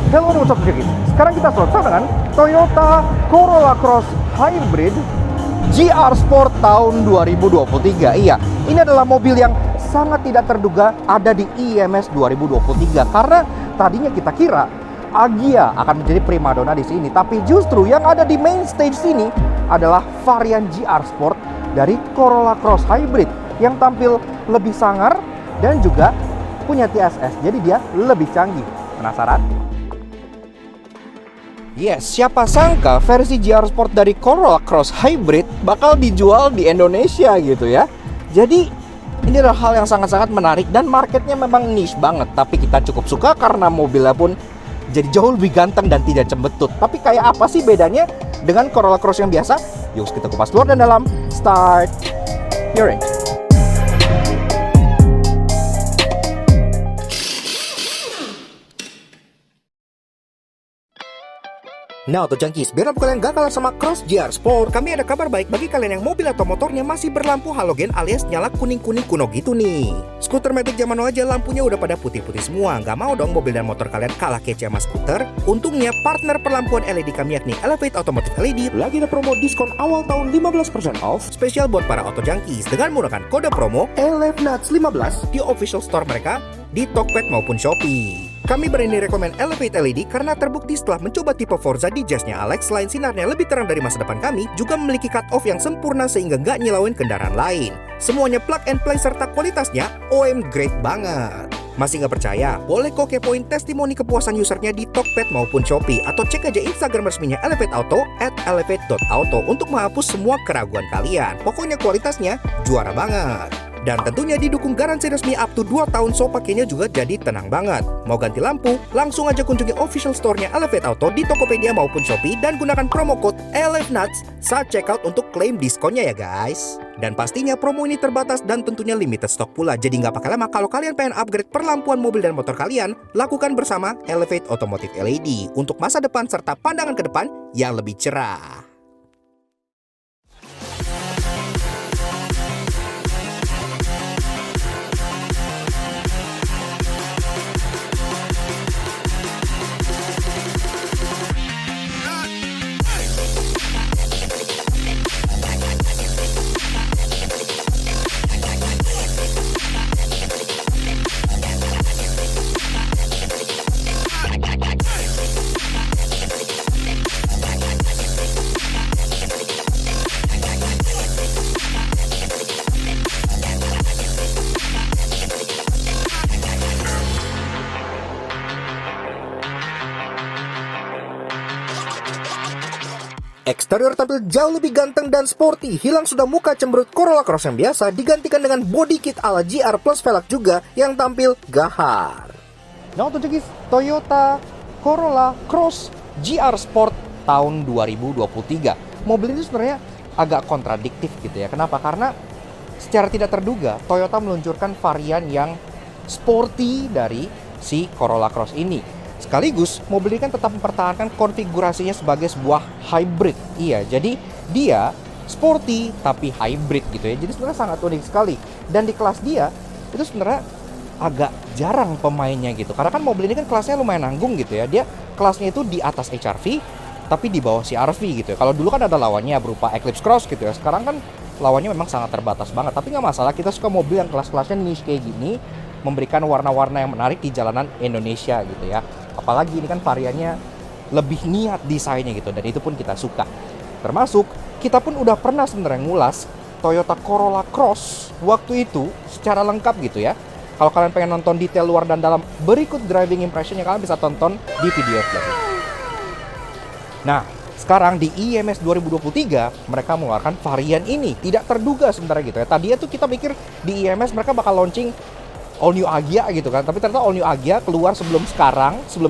Hello, what's up, guys? Sekarang kita selesai dengan Toyota Corolla Cross Hybrid GR Sport tahun 2023. Iya, ini adalah mobil yang sangat tidak terduga ada di IMS 2023 karena tadinya kita kira Agya akan menjadi primadona di sini, tapi justru yang ada di main stage sini adalah varian GR Sport dari Corolla Cross Hybrid yang tampil lebih sangar dan juga punya TSS, jadi dia lebih canggih. Penasaran? Yes, siapa sangka versi GR Sport dari Corolla Cross Hybrid bakal dijual di Indonesia gitu ya. Jadi ini adalah hal yang sangat-sangat menarik dan marketnya memang niche banget. Tapi kita cukup suka karena mobilnya pun jadi jauh lebih ganteng dan tidak cembetut. Tapi kayak apa sih bedanya dengan Corolla Cross yang biasa? Yuk kita kupas luar dan dalam. Start your engine. Nah, Auto Junkies, biar kalian gak kalah sama Cross GR Sport, kami ada kabar baik bagi kalian yang mobil atau motornya masih berlampu halogen alias nyala kuning-kuning kuno gitu nih. Skuter Matic zaman now aja lampunya udah pada putih-putih semua. Gak mau dong mobil dan motor kalian kalah kece sama skuter? Untungnya partner perlampuan LED kami yakni Elevate Automotive LED lagi ada promo diskon awal tahun 15% off spesial buat para Auto Junkies dengan menggunakan kode promo ELEVNUTS15 di official store mereka di Tokped maupun Shopee. Kami berani rekomen Elevate LED karena terbukti setelah mencoba tipe Forza di jasnya Alex, selain sinarnya lebih terang dari masa depan kami, juga memiliki cut-off yang sempurna sehingga nggak nyilauin kendaraan lain. Semuanya plug and play serta kualitasnya OM great banget. Masih nggak percaya? Boleh kok kepoin testimoni kepuasan usernya di Tokped maupun Shopee, atau cek aja Instagram resminya Elevate Auto @elevate.auto untuk menghapus semua keraguan kalian. Pokoknya kualitasnya juara banget. Dan tentunya didukung garansi resmi up to 2 tahun, so pakainya juga jadi tenang banget. Mau ganti lampu? Langsung aja kunjungi official store-nya Elevate Auto di Tokopedia maupun Shopee dan gunakan promo code ELEVNUTS saat checkout untuk klaim diskonnya ya guys. Dan pastinya promo ini terbatas dan tentunya limited stock pula, jadi nggak pakai lama kalau kalian pengen upgrade perlampuan mobil dan motor kalian, lakukan bersama Elevate Automotive LED untuk masa depan serta pandangan ke depan yang lebih cerah. Eksterior tampil jauh lebih ganteng dan sporty, hilang sudah muka cemberut Corolla Cross yang biasa, digantikan dengan body kit ala GR plus velg juga yang tampil gahar. Nah, untuk Toyota Corolla Cross GR Sport tahun 2023. Mobil ini sebenarnya agak kontradiktif gitu ya. Kenapa? Karena secara tidak terduga Toyota meluncurkan varian yang sporty dari si Corolla Cross ini. Sekaligus, mobil ini kan tetap mempertahankan konfigurasinya sebagai sebuah hybrid. Iya, jadi dia sporty tapi hybrid gitu ya. Jadi sebenarnya sangat unik sekali. Dan di kelas dia, itu sebenarnya agak jarang pemainnya gitu. Karena kan mobil ini kan kelasnya lumayan nanggung gitu ya. Dia kelasnya itu di atas HR-V, tapi di bawah CR-V gitu ya. Kalau dulu kan ada lawannya berupa Eclipse Cross gitu ya. Sekarang kan lawannya memang sangat terbatas banget. Tapi nggak masalah, kita suka mobil yang kelas-kelasnya niche kayak gini, memberikan warna-warna yang menarik di jalanan Indonesia gitu ya. Apalagi ini kan variannya lebih niat desainnya gitu, dan itu pun kita suka. Termasuk kita pun udah pernah sebenarnya ngulas Toyota Corolla Cross waktu itu secara lengkap gitu ya. Kalau kalian pengen nonton detail luar dan dalam berikut driving impressionnya, kalian bisa tonton di video selanjutnya. Nah, sekarang di IMS 2023 mereka mengeluarkan varian ini, tidak terduga sebenarnya gitu ya. Tadinya tuh kita pikir di IMS mereka bakal launching All New Agya gitu kan, tapi ternyata All New Agya keluar sebelum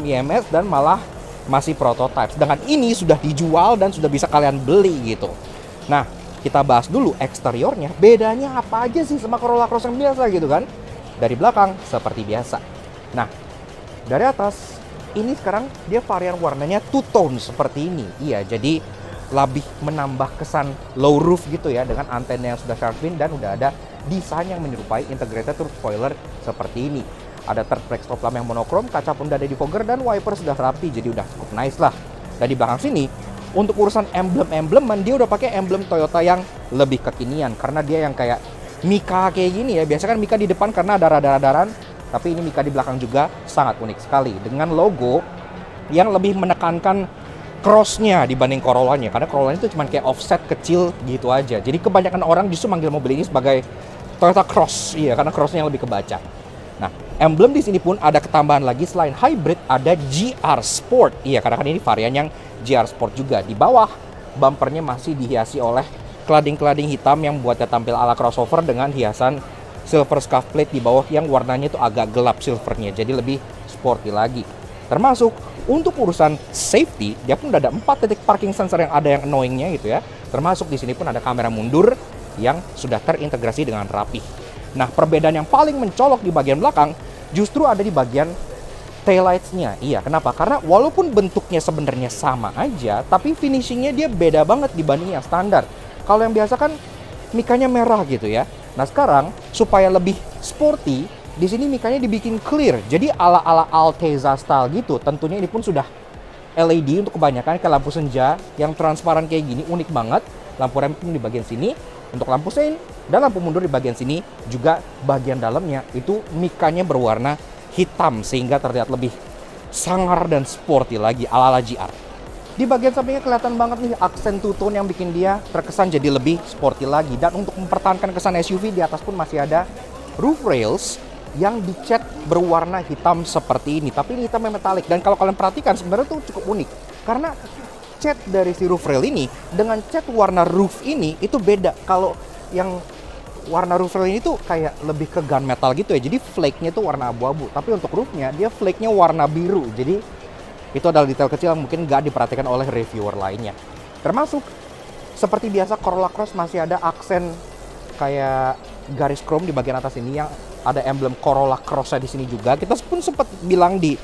IMS dan malah masih prototype. Sedangkan ini sudah dijual dan sudah bisa kalian beli gitu. Nah, kita bahas dulu eksteriornya. Bedanya apa aja sih sama Corolla Cross yang biasa gitu kan? Dari belakang seperti biasa. Nah, dari atas ini sekarang dia varian warnanya two tone seperti ini. Iya, jadi lebih menambah kesan low roof gitu ya, dengan antena yang sudah sharp fin dan udah ada desain yang menyerupai integrated roof spoiler seperti ini. Ada third brake stop lamp yang monokrom, kaca pun udah ada defogger, dan wiper sudah rapi, jadi udah cukup nice lah. Dan di belakang sini, untuk urusan emblem-embleman, dia udah pakai emblem Toyota yang lebih kekinian, karena dia yang kayak Mika kayak gini ya. Biasanya kan Mika di depan karena ada radar-radaran, tapi ini Mika di belakang juga sangat unik sekali, dengan logo yang lebih menekankan cross-nya dibanding Corolla-nya, karena Corolla-nya itu cuma kayak offset kecil gitu aja. Jadi kebanyakan orang justru manggil mobil ini sebagai Toyota Cross, iya, karena cross-nya lebih kebaca. Nah, emblem di sini pun ada ketambahan lagi, selain hybrid ada GR Sport. Iya, karena kan ini varian yang GR Sport juga. Di bawah, bumpernya masih dihiasi oleh cladding-cladding hitam yang buatnya tampil ala crossover dengan hiasan silver scuff plate di bawah yang warnanya itu agak gelap silvernya, jadi lebih sporty lagi. Termasuk untuk urusan safety, dia pun udah ada 4 titik parking sensor yang ada yang annoyingnya gitu ya. Termasuk di sini pun ada kamera mundur yang sudah terintegrasi dengan rapi. Nah, perbedaan yang paling mencolok di bagian belakang justru ada di bagian taillights-nya. Iya, kenapa? Karena walaupun bentuknya sebenarnya sama aja, tapi finishingnya dia beda banget dibanding yang standar. Kalau yang biasa kan mikanya merah gitu ya. Nah, sekarang supaya lebih sporty, di sini mikanya dibikin clear. Jadi ala-ala Altezza style gitu. Tentunya ini pun sudah LED untuk kebanyakan, ke lampu senja yang transparan kayak gini, unik banget. Lampu rem pun di bagian sini. Untuk lampu sein dan lampu mundur di bagian sini, juga bagian dalamnya itu mikanya berwarna hitam sehingga terlihat lebih sangar dan sporty lagi ala-ala GR. Di bagian sampingnya kelihatan banget nih aksen two-tone yang bikin dia terkesan jadi lebih sporty lagi. Dan untuk mempertahankan kesan SUV, di atas pun masih ada roof rails yang dicat berwarna hitam seperti ini, tapi ini hitam yang metalik. Dan kalau kalian perhatikan sebenarnya tuh cukup unik, karena cat dari si roof rail ini dengan cat warna roof ini itu beda. Kalau yang warna roof rail ini tuh kayak lebih ke gunmetal gitu ya, jadi flake-nya tuh warna abu-abu, tapi untuk roofnya dia flake-nya warna biru. Jadi itu adalah detail kecil yang mungkin nggak diperhatikan oleh reviewer lainnya. Termasuk seperti biasa, Corolla Cross masih ada aksen kayak garis chrome di bagian atas ini yang ada emblem Corolla Cross-nya di sini juga. Kita pun sempat bilang di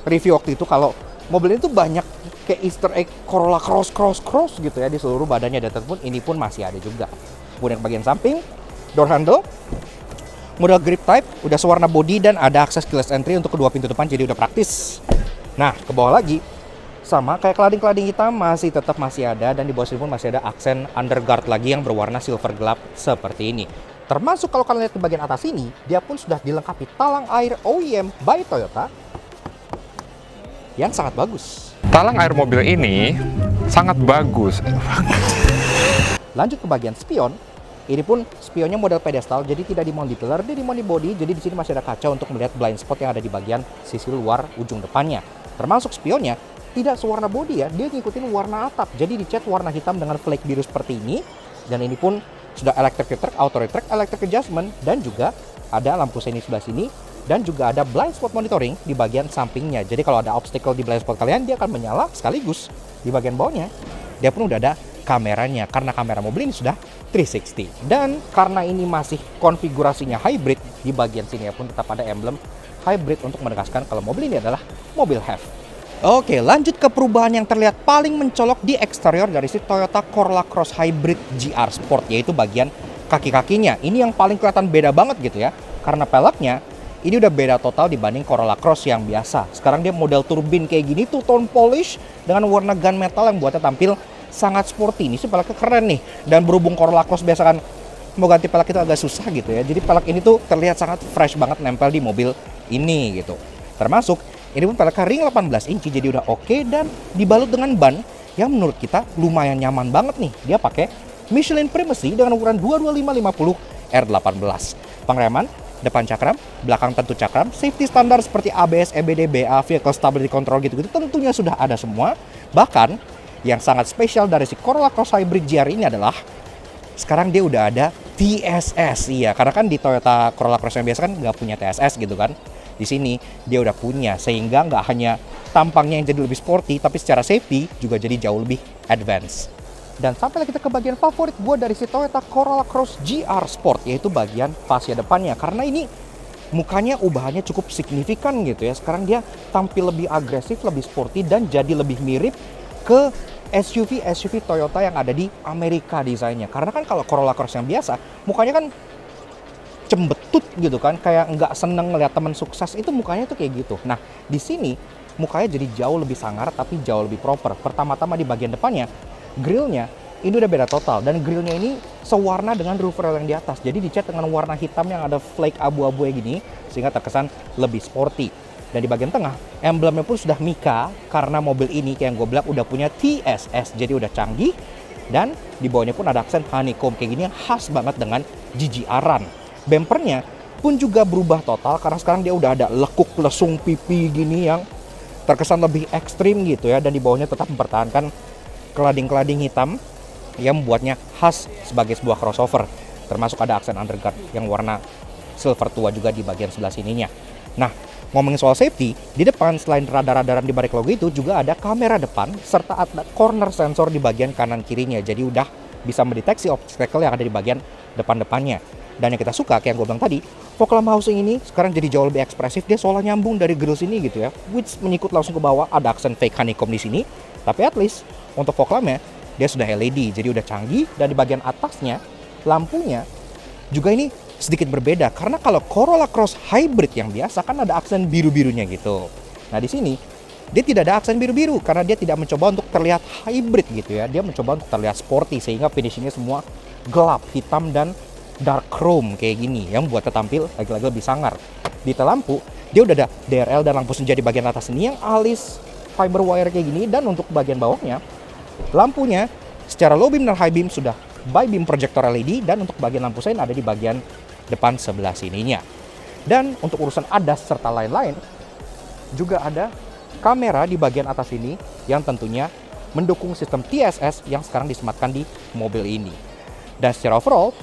review waktu itu kalau mobil ini tuh banyak kayak Easter egg Corolla Cross gitu ya di seluruh badannya, dan tentu ini pun masih ada juga. Kemudian bagian samping, door handle, model grip type, udah sewarna body dan ada akses keyless entry untuk kedua pintu depan, jadi udah praktis. Nah, ke bawah lagi, sama kayak cladding hitam tetap masih ada, dan di bawah sini pun masih ada aksen underguard lagi yang berwarna silver gelap seperti ini. Termasuk kalau kalian lihat di bagian atas ini, dia pun sudah dilengkapi talang air OEM by Toyota yang sangat bagus. Talang air mobil ini sangat bagus. Lanjut ke bagian spion. Ini pun spionnya model pedestal, jadi tidak dimount di pillar, dia dimount di body. Jadi di sini masih ada kaca untuk melihat blind spot yang ada di bagian sisi luar ujung depannya. Termasuk spionnya tidak sewarna body ya, dia ngikutin warna atap. Jadi dicat warna hitam dengan flake biru seperti ini. Dan ini pun sudah electric retract, auto retract, electric adjustment, dan juga ada lampu sein di sebelah sini. Dan juga ada blind spot monitoring di bagian sampingnya. Jadi kalau ada obstacle di blind spot kalian, dia akan menyala sekaligus. Di bagian bawahnya, dia pun udah ada kameranya, karena kamera mobil ini sudah 360. Dan karena ini masih konfigurasinya hybrid, di bagian sini pun tetap ada emblem hybrid untuk menegaskan kalau mobil ini adalah mobil HEV. Oke, lanjut ke perubahan yang terlihat paling mencolok di eksterior dari si Toyota Corolla Cross Hybrid GR Sport, yaitu bagian kaki-kakinya. Ini yang paling kelihatan beda banget gitu ya, karena peleknya ini udah beda total dibanding Corolla Cross yang biasa. Sekarang dia model turbin kayak gini, two-tone polish dengan warna gunmetal yang buatnya tampil sangat sporty. Ini sih peleknya keren nih. Dan berhubung Corolla Cross biasa kan mau ganti pelek itu agak susah gitu ya. Jadi pelek ini tuh terlihat sangat fresh banget nempel di mobil ini gitu. Termasuk ini pun peleknya ring 18 inci, jadi udah oke, dan dibalut dengan ban yang menurut kita lumayan nyaman banget nih. Dia pakai Michelin Primacy dengan ukuran 225/50 R18. Pengereman depan cakram, belakang tentu cakram, safety standar seperti ABS, EBD, BA, Vehicle Stability Control gitu-gitu tentunya sudah ada semua. Bahkan yang sangat spesial dari si Corolla Cross Hybrid GR ini adalah sekarang dia udah ada TSS. Iya, karena kan di Toyota Corolla Cross yang biasa kan nggak punya TSS gitu kan. Di sini dia udah punya, sehingga nggak hanya tampangnya yang jadi lebih sporty, tapi secara safety juga jadi jauh lebih advance. Dan sampailah kita ke bagian favorit gue dari si Toyota Corolla Cross GR Sport, yaitu bagian fascia depannya. Karena ini mukanya ubahannya cukup signifikan gitu ya. Sekarang dia tampil lebih agresif, lebih sporty, dan jadi lebih mirip ke SUV Toyota yang ada di Amerika desainnya. Karena kan kalau Corolla Cross yang biasa, mukanya kan cembetut gitu kan, kayak nggak seneng ngeliat teman sukses, itu mukanya tuh kayak gitu. Nah, di sini mukanya jadi jauh lebih sangar tapi jauh lebih proper. Pertama-tama di bagian depannya, grillnya ini udah beda total, dan grillnya ini sewarna dengan roof rail yang di atas. Jadi dicat dengan warna hitam yang ada flake abu-abu kayak gini, sehingga terkesan lebih sporty. Dan di bagian tengah, emblemnya pun sudah Mika, karena mobil ini kayak yang gue bilang udah punya TSS, jadi udah canggih. Dan di bawahnya pun ada aksen honeycomb kayak gini yang khas banget dengan GGR-an. Bempernya pun juga berubah total, karena sekarang dia udah ada lekuk lesung pipi gini yang terkesan lebih ekstrim gitu ya. Dan di bawahnya tetap mempertahankan kelading-kelading hitam yang membuatnya khas sebagai sebuah crossover. Termasuk ada aksen underguard yang warna silver tua juga di bagian sebelah sininya. Nah, ngomongin soal safety, di depan selain radar-radaran di balik logo itu juga ada kamera depan serta ada corner sensor di bagian kanan kirinya. Jadi udah bisa mendeteksi obstacle yang ada di bagian depan-depannya. Dan yang kita suka, kayak yang gue bilang tadi, fog lamp housing ini sekarang jadi jauh lebih ekspresif. Dia seolah nyambung dari grill sini gitu ya, which menyikut langsung ke bawah. Ada aksen fake honeycomb di sini, tapi at least untuk fog lampnya dia sudah LED, jadi udah canggih. Dan di bagian atasnya, lampunya juga ini sedikit berbeda, karena kalau Corolla Cross Hybrid yang biasa kan ada aksen biru-birunya gitu. Nah, di sini dia tidak ada aksen biru-biru karena dia tidak mencoba untuk terlihat hybrid gitu ya. Dia mencoba untuk terlihat sporty, sehingga finishingnya semua gelap, hitam dan dark chrome kayak gini yang buat tampil lagi-lagi lebih sangar. Detail lampu dia udah ada DRL dan lampu senja di bagian atas ini yang alis fiber wire kayak gini. Dan untuk bagian bawahnya, lampunya secara low beam dan high beam sudah by beam projector LED, dan untuk bagian lampu sein ada di bagian depan sebelah sininya. Dan untuk urusan ADAS serta lain-lain, juga ada kamera di bagian atas ini yang tentunya mendukung sistem TSS yang sekarang disematkan di mobil ini. Dan secara overall,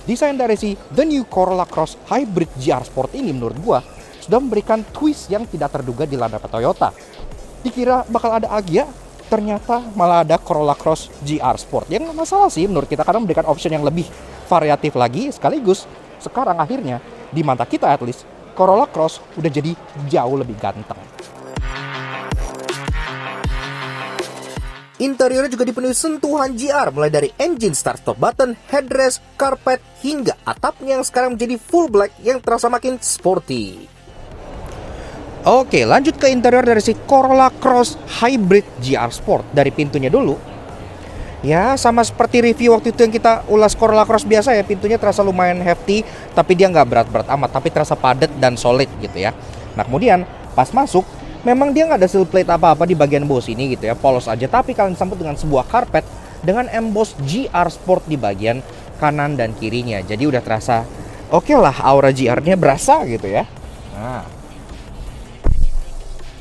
desain dari si The New Corolla Cross Hybrid GR Sport ini menurut gua sudah memberikan twist yang tidak terduga di landapan Toyota. Dikira bakal ada Agya, ternyata malah ada Corolla Cross GR Sport. Yang nggak masalah sih menurut kita, karena memberikan option yang lebih variatif lagi. Sekaligus sekarang akhirnya di mata kita at least, Corolla Cross udah jadi jauh lebih ganteng. Interiornya juga dipenuhi sentuhan GR, mulai dari engine start stop button, headrest, karpet, hingga atapnya yang sekarang menjadi full black yang terasa makin sporty. Oke, lanjut ke interior dari si Corolla Cross Hybrid GR Sport. Dari pintunya dulu, ya sama seperti review waktu itu yang kita ulas Corolla Cross biasa ya, pintunya terasa lumayan hefty, tapi dia nggak berat-berat amat, tapi terasa padat dan solid gitu ya. Nah, kemudian pas masuk, memang dia nggak ada seal plate apa-apa di bagian bawah sini gitu ya, polos aja. Tapi kalian disambut dengan sebuah karpet dengan emboss GR Sport di bagian kanan dan kirinya. Jadi udah terasa oke lah, aura GR-nya berasa gitu ya. Nah,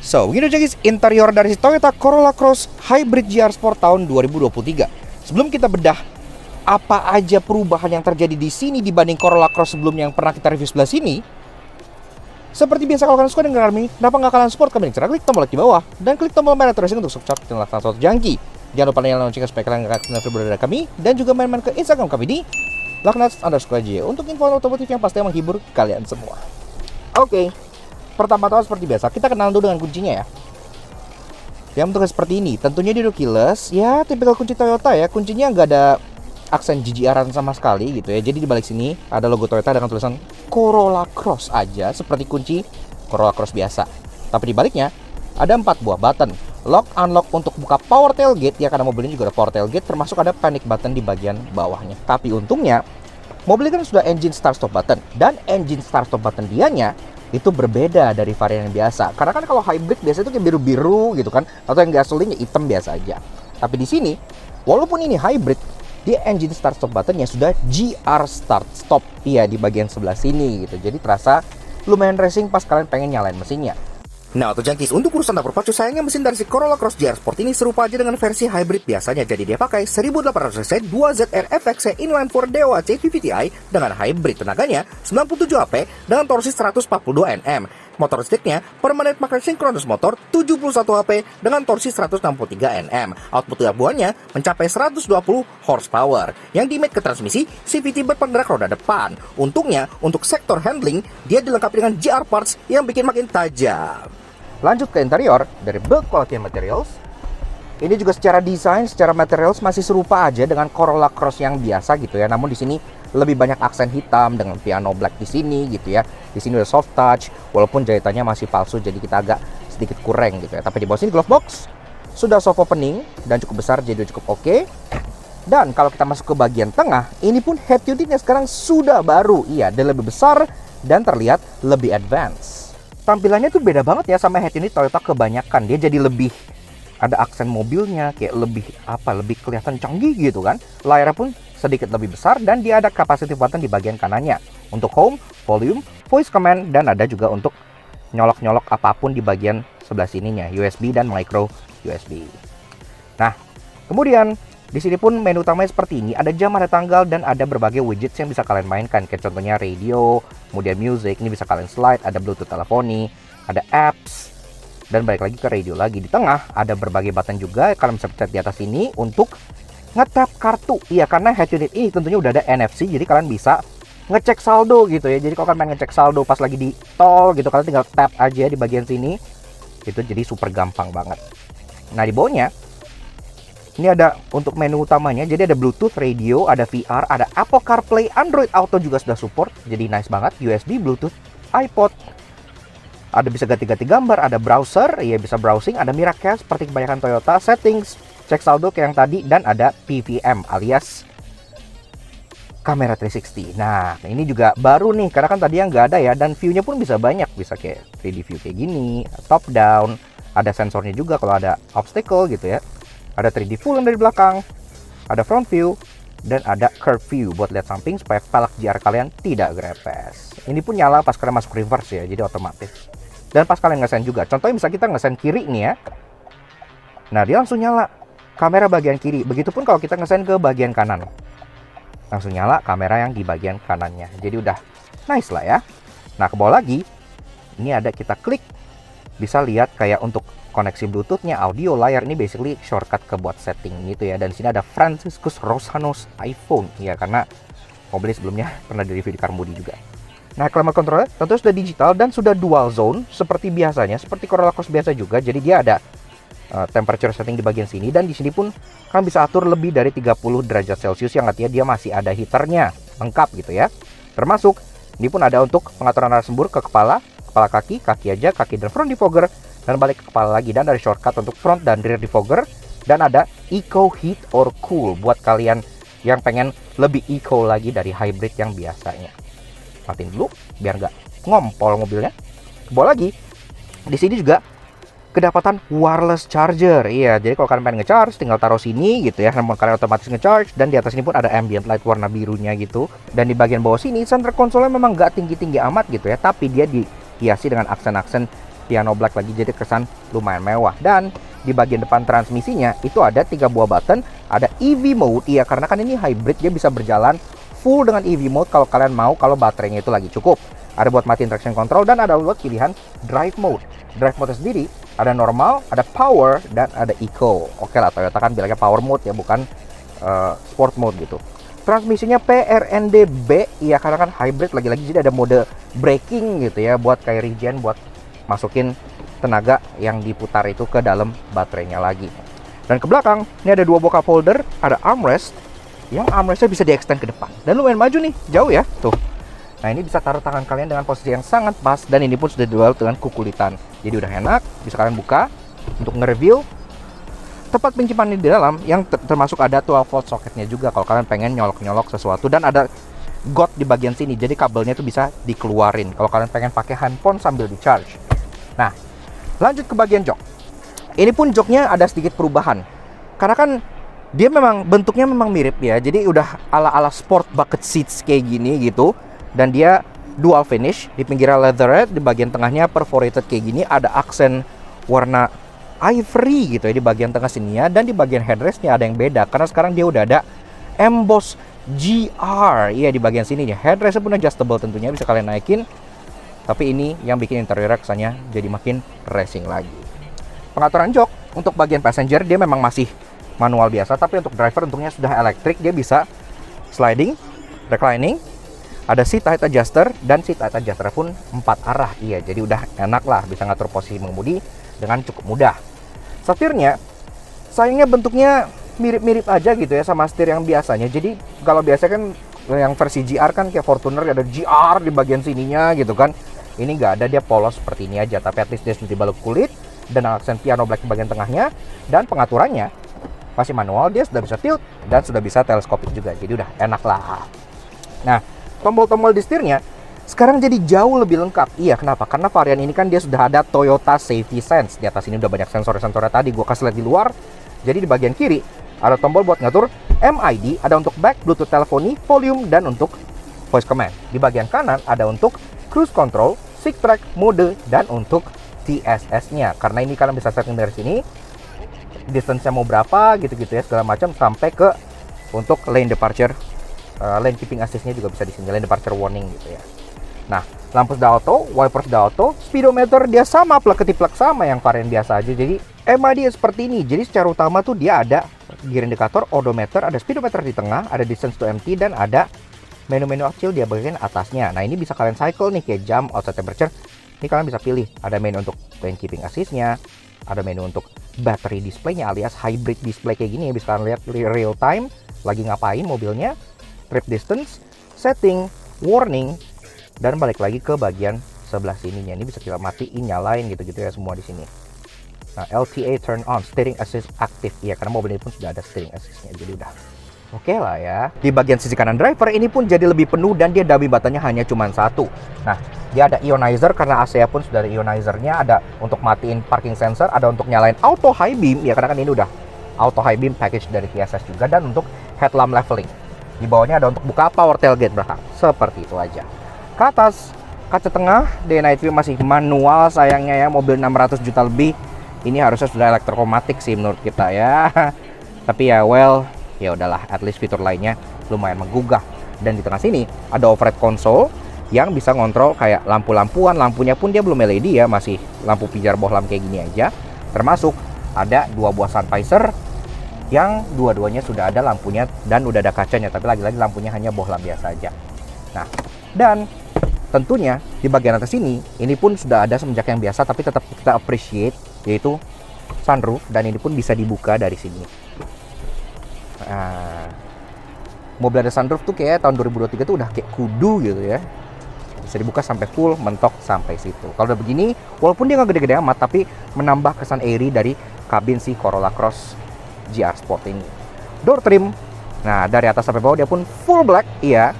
so, gitu guys, interior dari si Toyota Corolla Cross Hybrid GR Sport tahun 2023. Sebelum kita bedah apa aja perubahan yang terjadi di sini dibanding Corolla Cross sebelumnya yang pernah kita review sebelah sini, seperti biasa, kalau kalian suka dengan kami, kenapa nggak kalian support kami? Cara klik tombol like di bawah dan klik tombol merah terusing untuk subscribe dan like satu jangki. Jangan lupa nyalakan loncengnya supaya kalian nggak ketinggalan video dari kami, dan juga main-main ke Instagram kami di laknats_j untuk info otomotif yang pasti menghibur kalian semua. Oke. Pertama-tama seperti biasa, kita kenal dulu dengan kuncinya ya. Yang bentuknya seperti ini, tentunya di keyless, ya tipikal kunci Toyota ya. Kuncinya nggak ada aksen GGR-an sama sekali gitu ya. Jadi di balik sini ada logo Toyota dengan tulisan Corolla Cross aja, seperti kunci Corolla Cross biasa. Tapi di baliknya ada 4 buah button. Lock, unlock untuk buka power tailgate ya, karena mobil ini juga ada power tailgate, termasuk ada panic button di bagian bawahnya. Tapi untungnya mobil ini kan sudah engine start stop button, dan engine start stop button dianya itu berbeda dari varian yang biasa. Karena kan kalau hybrid biasanya itu kayak biru-biru gitu kan, atau yang gasoline ya hitam biasa aja. Tapi di sini, walaupun ini hybrid, dia engine start stop buttonnya sudah GR start stop ya di bagian sebelah sini gitu. Jadi terasa lumayan racing pas kalian pengen nyalain mesinnya. Nah, untuk jangkis, untuk urusan dapur pacu, sayangnya mesin dari si Corolla Cross GR Sport ini serupa aja dengan versi hybrid biasanya. Jadi dia pakai 1800cc 2ZR FXC inline 4 DOHC VVTi dengan hybrid. Tenaganya 97 HP dengan torsi 142 Nm. Motor listriknya permanent magnet synchronous motor 71 HP dengan torsi 163 Nm. Output buahnya mencapai 120 horsepower. Yang dimate ke transmisi CVT berpenggerak roda depan. Untungnya untuk sektor handling dia dilengkapi dengan GR parts yang bikin makin tajam. Lanjut ke interior, dari build quality and materials. Ini juga secara desain, secara materials masih serupa aja dengan Corolla Cross yang biasa gitu ya. Namun di sini lebih banyak aksen hitam dengan piano black di sini gitu ya. Di sini udah soft touch, walaupun jahitannya masih palsu, jadi kita agak sedikit kurang gitu ya. Tapi di bawah sini glove box sudah soft opening dan cukup besar, jadi udah cukup oke. Dan kalau kita masuk ke bagian tengah, ini pun head unitnya sekarang sudah baru. Iya, dia lebih besar dan terlihat lebih advance. Tampilannya tuh beda banget ya sama head unit Toyota kebanyakan. Dia jadi lebih ada aksen mobilnya, kayak lebih kelihatan canggih gitu kan. Layarnya pun sedikit lebih besar dan dia ada capacitive button di bagian kanannya untuk home, volume, voice command, dan ada juga untuk nyolok-nyolok apapun di bagian sebelah sininya, USB dan micro USB. Nah, kemudian di sini pun menu utamanya seperti ini, ada jam, ada tanggal, dan ada berbagai widgets yang bisa kalian mainkan, kayak contohnya radio, kemudian music, ini bisa kalian slide, ada Bluetooth teleponi, ada apps, dan balik lagi ke radio lagi. Di tengah ada berbagai button juga, kalian bisa pencet di atas ini untuk nge-tap kartu. Iya, karena head unit ini tentunya udah ada NFC, jadi kalian bisa ngecek saldo gitu ya. Jadi kalau kalian pengen ngecek saldo pas lagi di tol gitu, kalian tinggal tap aja di bagian sini. Itu jadi super gampang banget. Nah, di bawahnya ini ada untuk menu utamanya, jadi ada Bluetooth, radio, ada VR, ada Apple CarPlay, Android Auto juga sudah support, jadi nice banget. USB, Bluetooth, iPod, ada bisa ganti-ganti gambar, ada browser, ya bisa browsing, ada Miracast seperti kebanyakan Toyota, settings, cek saldo kayak yang tadi, dan ada PVM alias kamera 360. Nah, ini juga baru nih, karena kan tadi yang nggak ada ya, dan view-nya pun bisa banyak, bisa kayak 3D view kayak gini, top down, ada sensornya juga kalau ada obstacle gitu ya. Ada 3D full yang dari belakang, ada front view, dan ada curve view buat lihat samping supaya velg GR kalian tidak grepes. Ini pun nyala pas kalian masuk reverse ya, jadi otomatis. Dan pas kalian ngesen juga, contohnya bisa kita ngesen kiri nih ya. Nah, dia langsung nyala kamera bagian kiri. Begitupun kalau kita ngesen ke bagian kanan, langsung nyala kamera yang di bagian kanannya. Jadi udah nice lah ya. Nah, ke bawah lagi, ini ada kita klik, bisa lihat kayak untuk koneksi Bluetooth-nya, audio, layar. Ini basically shortcut ke buat setting gitu ya. Dan di sini ada Franciscus Rosanos iPhone ya, karena mobil sebelumnya pernah di review di Car Moody juga. Nah, climate control tentu sudah digital dan sudah dual zone seperti biasanya, seperti Corolla Cross biasa juga. Jadi dia ada temperature setting di bagian sini, dan di sini pun kalian bisa atur lebih dari 30 derajat Celcius, yang artinya dia masih ada heaternya lengkap gitu ya. Termasuk ini pun ada untuk pengaturan arah sembur ke kepala kaki aja, kaki dan front defogger, dan balik ke kepala lagi. Dan ada shortcut untuk front dan rear defogger, dan ada eco heat or cool buat kalian yang pengen lebih eco lagi dari hybrid yang biasanya. Matiin dulu biar nggak ngompol mobilnya. Ke bawah lagi, di sini juga kedapatan wireless charger. Iya, jadi kalau kalian pengen ngecharge tinggal taruh sini gitu ya, handphone kalian otomatis ngecharge. Dan di atas ini pun ada ambient light warna birunya gitu. Dan di bagian bawah sini center konsolnya memang nggak tinggi-tinggi amat gitu ya, tapi dia dihiasi dengan aksen-aksen piano black lagi, jadi kesan lumayan mewah. Dan di bagian depan transmisinya itu ada 3 buah button, ada EV mode. Iya, karena kan ini hybrid, dia bisa berjalan full dengan EV mode kalau kalian mau, kalau baterainya itu lagi cukup. Ada buat matiin traction control, dan ada buat pilihan drive mode. Drive mode sendiri ada normal, ada power, dan ada eco. Oke lah, Toyota kan bilangnya power mode ya, bukan sport mode gitu. Transmisinya PRNDB, ya karena kan hybrid lagi-lagi, jadi ada mode braking gitu ya, buat kayak regen, buat masukin tenaga yang diputar itu ke dalam baterainya lagi. Dan ke belakang ini ada 2 buah cup holder, ada armrest, yang armrestnya bisa di-extend ke depan dan lumayan maju nih, jauh ya tuh. Nah, ini bisa taruh tangan kalian dengan posisi yang sangat pas, dan ini pun sudah dibalut dengan kukulitan, jadi udah enak. Bisa kalian buka untuk nge-review tempat penyimpanan di dalam, yang termasuk ada 12 volt socketnya juga kalau kalian pengen nyolok-nyolok sesuatu. Dan ada got di bagian sini, jadi kabelnya itu bisa dikeluarin kalau kalian pengen pakai handphone sambil di charge. Nah, lanjut ke bagian jok. Ini pun joknya ada sedikit perubahan, karena kan dia memang bentuknya memang mirip ya, jadi udah ala-ala sport bucket seats kayak gini gitu. Dan dia dual finish, di pinggirnya leatherette, di bagian tengahnya perforated kayak gini, ada aksen warna ivory gitu ya di bagian tengah sininya. Dan di bagian headrestnya ada yang beda, karena sekarang dia udah ada emboss GR. Iya, di bagian sini ya, headrestnya pun adjustable tentunya, bisa kalian naikin. Tapi ini yang bikin interior kesannya jadi makin racing lagi. Pengaturan jok untuk bagian passenger dia memang masih manual biasa, tapi untuk driver untungnya sudah elektrik. Dia bisa sliding, reclining, ada seat height adjuster, dan seat height adjuster pun 4 arah. Iya, jadi udah enak lah, bisa ngatur posisi mengemudi dengan cukup mudah. Setirnya sayangnya bentuknya mirip-mirip aja gitu ya sama setir yang biasanya. Jadi kalau biasa kan yang versi GR kan kayak Fortuner ada GR di bagian sininya gitu kan. Ini nggak ada, dia polos seperti ini aja, tapi at least dia sudah dibalut kulit dan aksen piano black di bagian tengahnya, dan pengaturannya masih manual, dia sudah bisa tilt dan sudah bisa teleskopik juga, jadi udah enak lah. Nah, tombol-tombol di setirnya sekarang jadi jauh lebih lengkap. Iya, kenapa? Karena varian ini kan dia sudah ada Toyota Safety Sense. Di atas ini udah banyak sensor-sensornya tadi gue kasih lihat di luar. Jadi di bagian kiri ada tombol buat ngatur MID, ada untuk back, Bluetooth teleponi, volume, dan untuk voice command. Di bagian kanan ada untuk cruise control, sick track, mode, dan untuk TSS-nya. Karena ini kalian bisa setting dari sini, distance-nya mau berapa, gitu-gitu ya, segala macam, sampai ke untuk lane departure, lane keeping assist-nya juga bisa di sini, lane departure warning gitu ya. Nah, lampu sudah auto, wipers sudah auto, speedometer dia sama, plug ketiplak sama yang varian biasa aja. Jadi MID seperti ini. Jadi secara utama tuh dia ada gear indicator, odometer, ada speedometer di tengah, ada distance to empty, dan ada menu-menu kecil di bagian atasnya. Nah, ini bisa kalian cycle nih kayak jam, outside temperature. Ini kalian bisa pilih. Ada menu untuk lane keeping assist-nya, ada menu untuk battery display-nya alias hybrid display kayak gini ya, bisa kalian lihat real time lagi ngapain mobilnya, trip distance, setting, warning, dan balik lagi ke bagian sebelah sininya. Ini bisa kita matiin, nyalain gitu-gitu ya semua di sini. Nah, LTA turn on, steering assist aktif. Iya, karena mobil ini pun sudah ada steering assist-nya. Jadi udah oke lah ya. Di bagian sisi kanan driver ini pun jadi lebih penuh dan dia dummy buttonnya hanya cuma satu. Nah, dia ada ionizer karena AC-nya pun sudah ada ionizernya, ada untuk matiin parking sensor, ada untuk nyalain auto high beam ya karena kan ini udah auto high beam package dari TSS juga, dan untuk headlamp leveling. Di bawahnya ada untuk buka power tailgate belakang. Seperti itu aja. Ke atas, kaca tengah, day night view masih manual sayangnya ya, mobil 600 juta lebih. Ini harusnya sudah elektromatik sih menurut kita ya. Tapi ya well, ya udahlah, at least fitur lainnya lumayan menggugah. Dan di tengah sini ada overhead console yang bisa ngontrol kayak lampu-lampuan, lampunya pun dia belum LED ya, masih lampu pijar bohlam kayak gini aja. Termasuk ada dua buah sun visor yang dua-duanya sudah ada lampunya dan udah ada kacanya, tapi lagi-lagi lampunya hanya bohlam biasa aja. Nah, dan tentunya di bagian atas ini pun sudah ada semenjak yang biasa, tapi tetap kita appreciate, yaitu sunroof, dan ini pun bisa dibuka dari sini. Nah, mobil ada sunroof tuh kayak tahun 2023 tuh udah kayak kudu gitu ya. Bisa dibuka sampai full, mentok sampai situ. Kalau udah begini, walaupun dia nggak gede-gede amat, tapi menambah kesan airy dari kabin si Corolla Cross GR Sport ini. Door trim, nah dari atas sampai bawah dia pun full black, iya.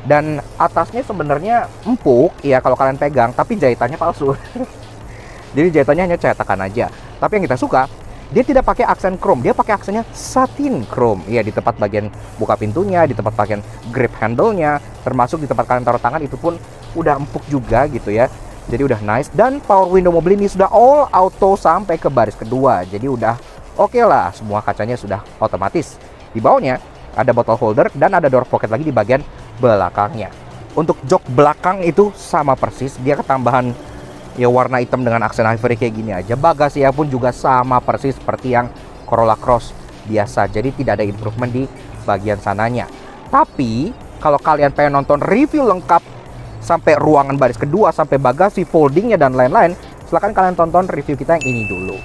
Dan atasnya sebenarnya empuk, ya kalau kalian pegang, tapi jahitannya palsu. Jadi jahitannya hanya cetakan aja. Tapi yang kita suka, dia tidak pakai aksen chrome, dia pakai aksennya satin chrome. Iya, di tempat bagian buka pintunya, di tempat bagian grip handle-nya, termasuk di tempat kalian taruh tangan itu pun udah empuk juga gitu ya. Jadi udah nice, dan power window mobil ini sudah all auto sampai ke baris kedua. Jadi udah oke lah, semua kacanya sudah otomatis. Di bawahnya ada bottle holder dan ada door pocket lagi di bagian belakangnya. Untuk jok belakang itu sama persis, dia ketambahan ya warna hitam dengan aksen ivory kayak gini aja. Bagasinya pun juga sama persis seperti yang Corolla Cross biasa. Jadi tidak ada improvement di bagian sananya. Tapi kalau kalian pengen nonton review lengkap sampai ruangan baris kedua, sampai bagasi, foldingnya dan lain-lain, silahkan kalian tonton review kita yang ini dulu.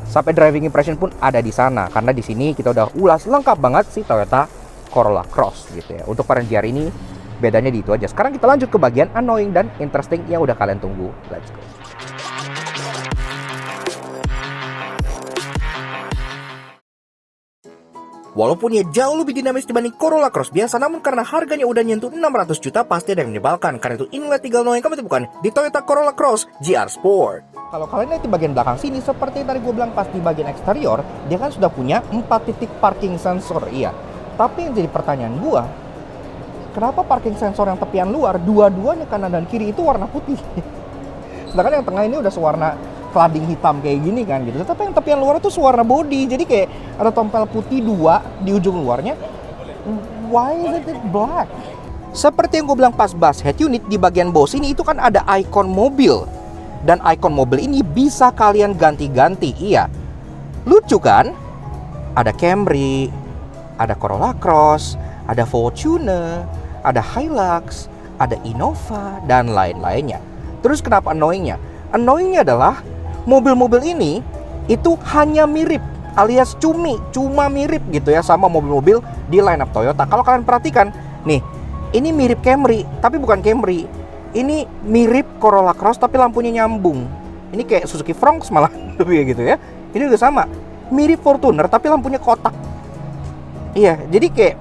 Sampai driving impression pun ada di sana, karena di sini kita udah ulas lengkap banget si Toyota Corolla Cross gitu ya. Untuk varian GR ini bedanya di itu aja. Sekarang kita lanjut ke bagian annoying dan interesting yang udah kalian tunggu. Let's go. Walaupun ia jauh lebih dinamis dibanding Corolla Cross biasa, namun karena harganya udah nyentuh 600 juta pasti ada yang menyebalkan. Karena itu inilah 3 hal yang kamu temukan di Toyota Corolla Cross GR Sport. Kalau kalian lihat di bagian belakang sini, seperti yang tadi gue bilang pas di bagian eksterior, dia kan sudah punya 4 titik parking sensor, iya. Tapi yang jadi pertanyaan gue, kenapa parking sensor yang tepian luar, dua-duanya kanan dan kiri itu warna putih? Sedangkan yang tengah ini udah sewarna cladding hitam kayak gini kan gitu. Tapi yang tepian luar itu warna body, jadi kayak ada tompel putih 2 di ujung luarnya. Why is it black? Seperti yang gue bilang pas bahas head unit, di bagian bawah sini itu kan ada icon mobil. Dan icon mobil ini bisa kalian ganti-ganti, iya. Lucu kan? Ada Camry, ada Corolla Cross, ada Fortuner, ada Hilux, ada Innova, dan lain-lainnya. Terus kenapa annoyingnya? Annoyingnya adalah mobil-mobil ini itu hanya mirip, alias cuma mirip gitu ya sama mobil-mobil di lineup Toyota. Kalau kalian perhatikan, Nih, ini mirip Camry, tapi bukan Camry. Ini mirip Corolla Cross tapi lampunya nyambung. Ini kayak Suzuki Fronx malah lebih gitu ya. Ini juga sama, mirip Fortuner tapi lampunya kotak. Iya, jadi kayak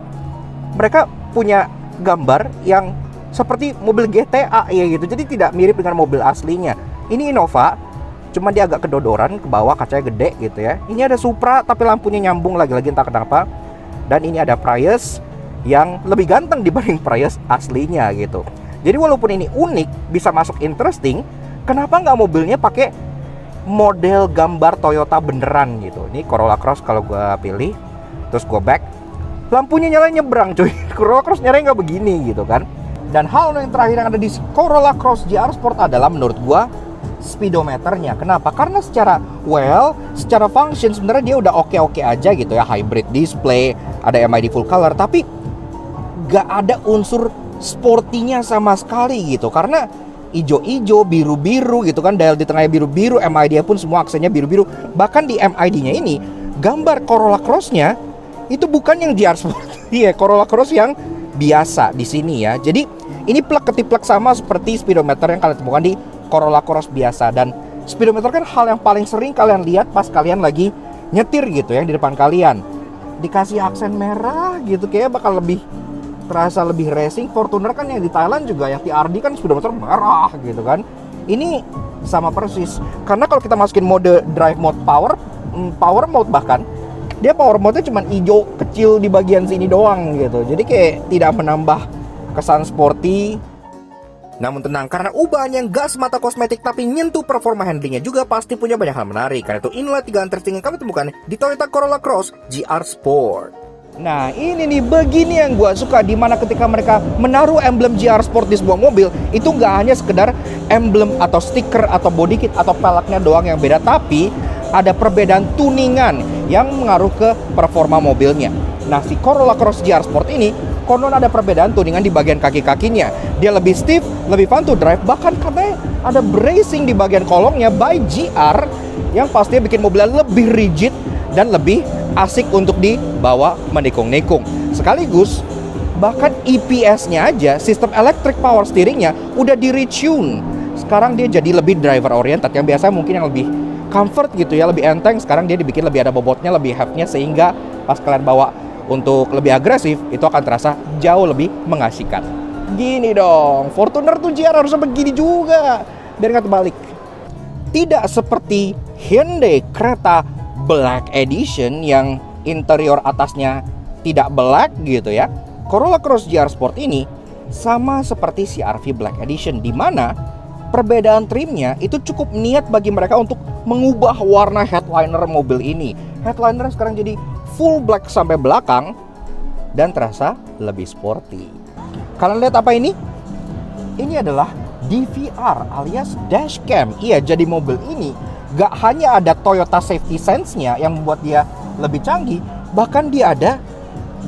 mereka punya gambar yang seperti mobil GTA ya gitu. Jadi tidak mirip dengan mobil aslinya. Ini Innova, cuma dia agak kedodoran ke bawah, kacanya gede gitu ya. Ini ada Supra tapi lampunya nyambung lagi-lagi entah kenapa. Dan ini ada Prius yang lebih ganteng dibanding Prius aslinya gitu. Jadi walaupun ini unik, bisa masuk interesting, kenapa nggak mobilnya pakai model gambar Toyota beneran gitu. Ini Corolla Cross kalau gue pilih, terus gue back, lampunya nyala nyebrang cuy. Corolla Cross nyala nggak begini gitu kan. Dan hal yang terakhir yang ada di Corolla Cross GR Sport adalah menurut gue speedometernya. Kenapa? Karena secara function sebenarnya dia udah oke-oke aja gitu ya. Hybrid display, ada MID full color, tapi gak ada unsur sportinya sama sekali gitu. Karena ijo-ijo, biru-biru gitu kan, dial di tengahnya biru-biru, MID pun semua aksennya biru-biru. Bahkan di MID-nya ini, gambar Corolla Cross-nya itu bukan yang GR Sport. Iya, Corolla Cross yang biasa di sini ya. Jadi ini plek-ketiplek sama seperti speedometer yang kalian temukan di Corolla Cross biasa. Dan speedometer kan hal yang paling sering kalian lihat pas kalian lagi nyetir gitu ya di depan kalian. Dikasih aksen merah gitu, kayak bakal lebih terasa lebih racing. Fortuner kan yang di Thailand juga, yang TRD kan speedometer merah gitu kan. Ini sama persis. Karena kalau kita masukin mode drive mode power mode bahkan, dia power mode-nya cuma hijau kecil di bagian sini doang gitu. Jadi kayak tidak menambah kesan sporty. Namun tenang, karena ubahan yang gak semata kosmetik tapi nyentuh performa handlingnya juga pasti punya banyak hal menarik. Karena itu inilah 3 interesting yang kami temukan di Toyota Corolla Cross GR Sport. Nah ini nih, begini yang gue suka, dimana ketika mereka menaruh emblem GR Sport di sebuah mobil, itu nggak hanya sekedar emblem atau stiker atau body kit atau peleknya doang yang beda, tapi ada perbedaan tuningan yang mengaruh ke performa mobilnya. Nah si Corolla Cross GR Sport ini konon ada perbedaan tuningan di bagian kaki-kakinya. Dia lebih stiff, lebih fun to drive, bahkan katanya ada bracing di bagian kolongnya by GR yang pastinya bikin mobilnya lebih rigid dan lebih asik untuk dibawa menikung-nikung. Sekaligus bahkan EPS-nya aja, sistem electric power steering-nya udah di-retune. Sekarang dia jadi lebih driver oriented, yang biasa mungkin yang lebih comfort gitu ya, lebih enteng. Sekarang dia dibikin lebih ada bobotnya, lebih heavy-nya, sehingga pas kalian bawa untuk lebih agresif itu akan terasa jauh lebih mengasihkan. Gini dong, Fortuner tuh GR harusnya begini juga, biar nggak terbalik. Tidak seperti Hyundai Creta Black Edition yang interior atasnya tidak black gitu ya. Corolla Cross GR Sport ini sama seperti CR-V Black Edition, di mana perbedaan trimnya itu cukup niat bagi mereka untuk mengubah warna headliner mobil ini. Headliner sekarang jadi full black sampai belakang dan terasa lebih sporty. Kalian lihat apa ini? Ini adalah DVR alias dashcam. Iya, jadi mobil ini gak hanya ada Toyota Safety Sense-nya yang membuat dia lebih canggih, bahkan dia ada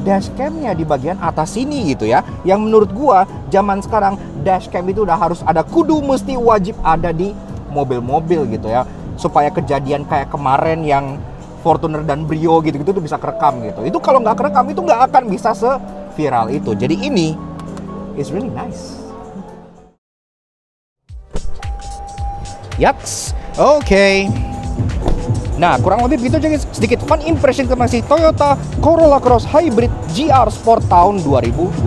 dashcam-nya di bagian atas sini gitu ya. Yang menurut gua zaman sekarang dashcam itu udah harus ada, kudu mesti wajib ada di mobil-mobil gitu ya, supaya kejadian kayak kemarin yang Fortuner dan Brio gitu-gitu tuh bisa kerekam gitu. Itu kalau nggak kerekam itu nggak akan bisa se-viral itu. Jadi ini is really nice. Yaks, oke. Nah, kurang lebih begitu aja guys, sedikit fun impression tentang si Toyota Corolla Cross Hybrid GR Sport tahun 2023.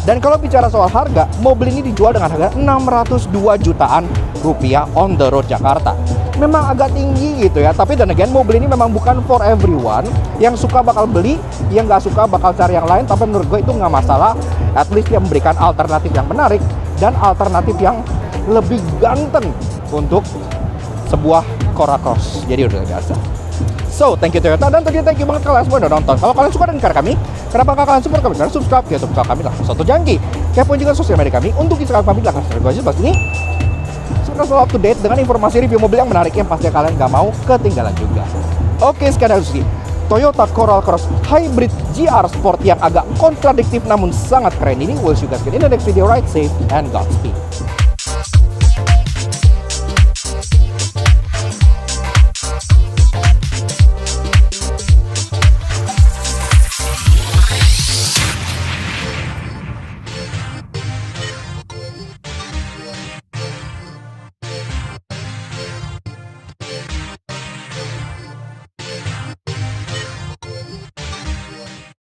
Dan kalau bicara soal harga, mobil ini dijual dengan harga 602 jutaan rupiah on the road Jakarta. Memang agak tinggi gitu ya, tapi dan again mobil ini memang bukan for everyone. Yang suka bakal beli, yang nggak suka bakal cari yang lain. Tapi menurut gue itu nggak masalah, at least dia memberikan alternatif yang menarik dan alternatif yang lebih ganteng untuk sebuah Corolla Cross. Jadi udah biasa. So, thank you Toyota, dan thank you banget kalian semua udah nonton. Kalau kalian suka dengan karya kami, kenapa kalian support kami? Karena subscribe ke YouTube kami lah satu janji. Kepoin juga sosial media kami untuk Instagram kami, silahkan subscribe aja sebelah sini. Supaya selalu up to date dengan informasi review mobil yang menarik yang pasti kalian gak mau ketinggalan juga. Oke, sekian dari sini Toyota Corolla Cross Hybrid GR Sport yang agak kontradiktif namun sangat keren ini. We'll see you guys in the next video. Ride safe and Godspeed.